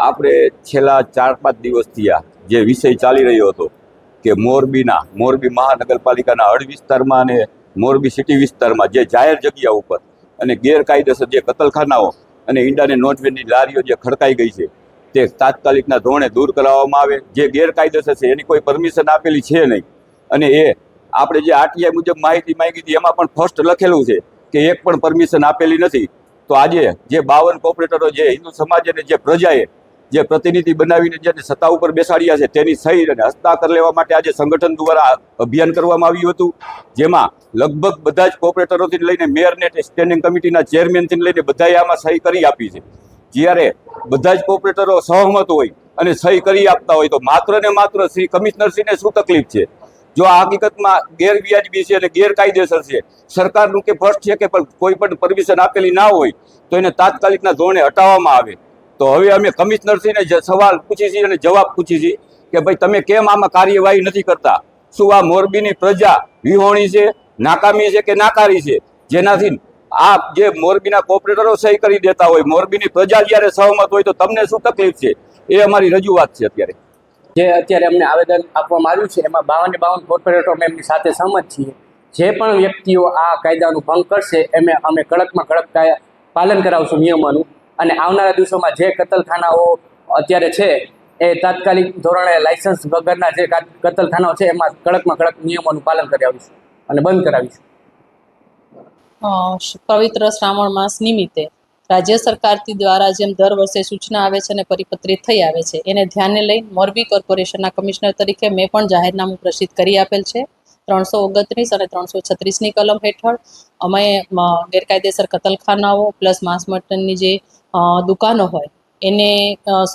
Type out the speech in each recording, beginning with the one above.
આપણે છેલ્લા 4-5 દિવસથી જે વિષય ચાલી રહ્યો હતો કે મોરબી મહાનગરપાલિકાના હળ વિસ્તારમાં અને મોરબી સિટી વિસ્તારમાં જે જાહેર જગ્યા ઉપર અને ગેરકાયદેસર જે કતલખાનાઓ અને ઈંડાને નોટવેજની લારીઓ જે ખડકાઈ ગઈ છે તે તાત્કાલિકના ધોરણે દૂર કરાવવામાં આવે. જે ગેરકાયદેસર છે એની કોઈ પરમિશન આપેલી છે નહીં, અને એ આપણે જે આરટીઆઈ મુજબ માહિતી માંગી હતી એમાં પણ ફર્સ્ટ લખેલું છે કે એક પણ પરમિશન આપેલી નથી. તો આજે જે 52 કોર્પોરેટરો જે હિન્દુ સમાજ અને જે પ્રજાએ જે પ્રતિનિધિ બનાવીને જે સત્તા ઉપર બેસાડ્યા છે તેની સહી અને હસ્તાક્ષર લેવા માટે આજે સંગઠન દ્વારા અભિયાન કરવામાં આવ્યું હતું, જેમાં લગભગ બધા જ કોર્પોરેટરોથી લઈને મેયરને સ્ટેન્ડિંગ કમિટીના ચેરમેનથી લઈને બધાએ આમાં સહી કરી આપી છે. જ્યારે બધા જ કોર્પોરેટરો સહમત હોય અને સહી કરી આપતા હોય તો માત્ર ને માત્ર શ્રી કમિશનરશ્રીને શું તકલીફ છે? જો આ હકીકતમાં ગેરવ્યાજબી છે અને ગેરકાયદેસર છે, સરકારનું કે ફર્સ્ટ છે કે કોઈ પણ પરમિશન આપેલી ના હોય તો એને તાત્કાલિકના ધોરણે હટાવવામાં આવે. તો હવે અમે કમિશનરશ્રીને સવાલ પૂછી છીએ અને જવાબ પૂછી છીએ કે ભાઈ તમે કેમ આમાં કાર્યવાહી નથી કરતા? શું આ મોરબીની પ્રજા વિહોણી છે, નાકામી છે કે નાકારી છે? જેનાથી આ જે મોરબીના કોર્પોરેટરો સહી કરી દેતા હોય, મોરબીની પ્રજા જ્યારે સહમત હોય તો તમને શું તકલીફ છે? એ અમારી રજૂઆત છે. અત્યારે અમને આવેદન આપવામાં આવ્યું છે એમાં 52 કોર્પોરેટરો અમે એમની સાથે સહમત છીએ. જે પણ વ્યક્તિઓ આ કાયદાનું ભંગ કરશે અમે કડકમાં કડક પાલન કરાવશું નિયમોનું, અને આવનારા દિવસોમાં જે કતલખાનાઓ અત્યારે છે એ તાત્કાલિક ધોરણે લાયસન્સ વગરના જે કતલખાનાઓ છે એમાં કડકમાં કડક નિયમોનું પાલન કરાવીશું અને બંધ કરાવીશું. પવિત્ર શ્રાવણ માસ નિમિત્તે રાજ્ય સરકારથી દ્વારા જેમ દર વર્ષે સૂચના આવે છે અને પરિપત્રિત થઈ આવે છે, એને ધ્યાને લઈ મોરબી કોર્પોરેશનના કમિશનર તરીકે મેં પણ જાહેરનામું પ્રસિદ્ધ કરી આપેલ છે. 329 અને 336ની કલમ હેઠળ અમે ગેરકાયદેસર કતલખાનાઓ પ્લસ માંસ મટનની જે દુકાનો હોય એને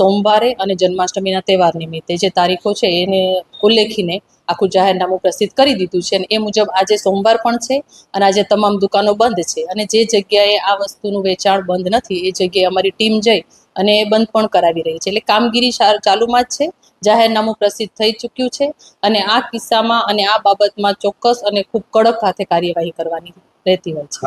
સોમવારે અને જન્માષ્ટમીના તહેવાર નિમિત્તે જે તારીખો છે એને ઉલ્લેખીને આખું જાહેરનામું પ્રસિદ્ધ કરી દીધું છે. અને એ મુજબ આજે સોમવાર પણ છે અને આજે તમામ દુકાનો બંધ છે, અને જે જગ્યાએ આ વસ્તુનું વેચાણ બંધ નથી એ જગ્યાએ અમારી ટીમ જઈ અને એ બંધ પણ કરાવી રહી છે. એટલે કામગીરી ચાલુમાં જ છે. જાહેરનામું પ્રસિદ્ધ થઈ ચૂક્યું છે અને આ કિસ્સામાં અને આ બાબતમાં ચોક્કસ અને ખૂબ કડક હાથે કાર્યવાહી કરવાની રહેતી હોય છે.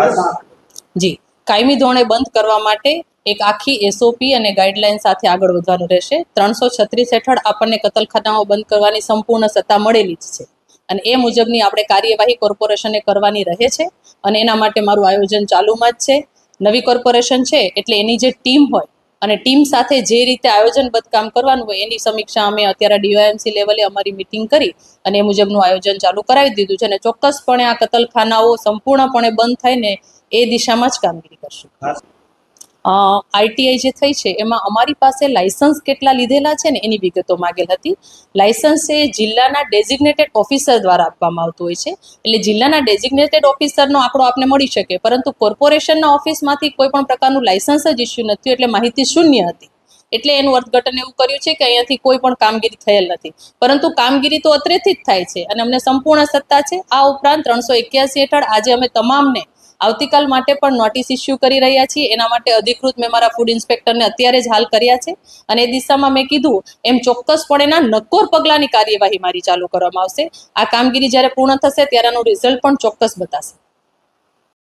જી, કાયમી ધોરણે બંધ કરવા માટે એક આખી એસઓપી અને ગાઈડલાઈન સાથે આગળ વધવાનું રહેશે. 336 હેઠળ આપણને કતલખાનાઓ બંધ કરવાની સંપૂર્ણ સત્તા મળેલી જ છે, અને એ મુજબની આપણે કાર્યવાહી કોર્પોરેશને કરવાની રહે છે, અને એના માટે મારું આયોજન ચાલુમાં જ છે. નવી કોર્પોરેશન છે એટલે એની જે ટીમ હોય અને ટીમ સાથે જે રીતે આયોજનબદ્ધ કામ કરવાનું હોય એની સમીક્ષા અમે અત્યારે ડીઓએમસી લેવલે અમારી મિટિંગ કરી અને એ મુજબનું આયોજન ચાલુ કરાવી દીધું છે, અને ચોક્કસપણે આ કતલખાનાઓ સંપૂર્ણપણે બંધ થાય ને એ દિશામાં જ કામગીરી કરશું. આરટીઆઈ જે થઈ છે એમાં અમારી પાસે લાયસન્સ કેટલા લીધેલા છે ને એની વિગતો માંગેલ હતી. લાયસન્સ એ જિલ્લાના ડેઝિગ્નેટેડ ઓફિસર દ્વારા આપવામાં આવતું હોય છે, એટલે જિલ્લાના ડેઝિગ્નેટેડ ઓફિસરનો આંકડો આપને મળી શકે, પરંતુ કોર્પોરેશનના ઓફિસમાંથી કોઈ પણ પ્રકારનું લાયસન્સ જ ઇસ્યુ નથી, એટલે માહિતી શૂન્ય હતી. એટલે એનું અર્થઘટન એવું કર્યું છે કે અહીંયાથી કોઈ પણ કામગીરી થયેલ નથી, પરંતુ કામગીરી તો અત્રેથી જ થાય છે અને અમને સંપૂર્ણ સત્તા છે. આ ઉપરાંત 381 હેઠળ આજે અમે તમામને આવતીકાલ માટે પણ નોટિસ ઇસ્યુ કરી રહ્યા છીએ. એના માટે અધિકૃત મેં મારા ફૂડ ઇન્સ્પેક્ટરને અત્યારે જ હાલ કર્યા છે, અને એ દિશામાં મેં કીધું એમ ચોક્કસપણેના નક્કોર પગલાંની કાર્યવાહી મારી ચાલુ કરવામાં આવશે. આ કામગીરી જ્યારે પૂર્ણ થશે ત્યારે આનું રિઝલ્ટ પણ ચોક્કસ બતાશે.